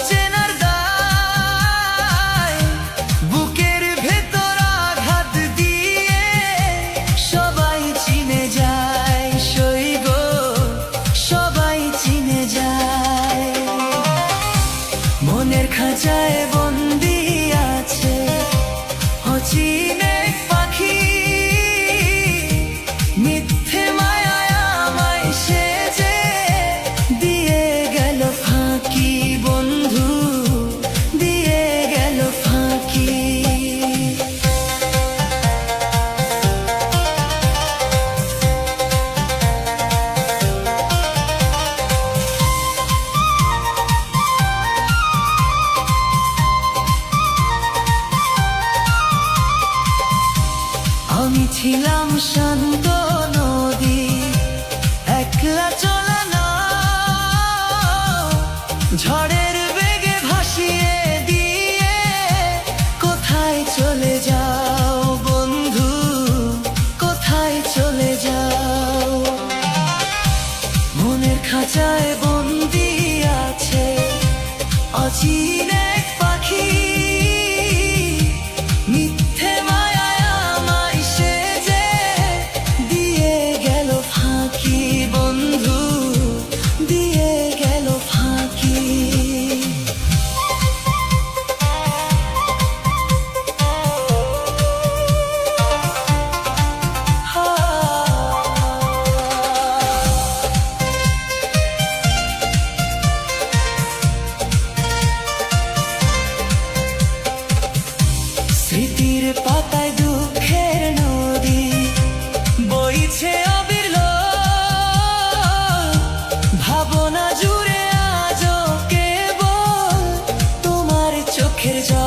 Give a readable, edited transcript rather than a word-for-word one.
চেনার দায় বুকের ভেতর আঘাত দিয়ে সবাই চিনে যায়, সই গো সবাই চিনে যায়। মনের খাঁচায় বন্দি আছে অচিনে পাখি, মিথ্যে মায়ায় আমায় সেজে দিয়ে গেল ফাঁকি, বন্ধু দিয়ে গেল ফাঁকি। আমি ছিলাম শান্ত নদী, একলা চলা না, ঝড়ের বেগে ভাসিয়ে দিয়ে কোথায় চলে যাও বন্ধু, কোথায় চলে যাও। মনের খাঁচায় বন্দি আছে অচিনে পাখি, মিথ্যে মায়ায় আমায় সেজে দিয়ে গেল ফাঁকি, বন্ধু দিয়ে গেল ফাঁকি। স্মৃতির পাতায় দুঃখের নদী বইছে অবিরল, ভাবনা জুড়ে আজও কেবল তোমার চোখের জল।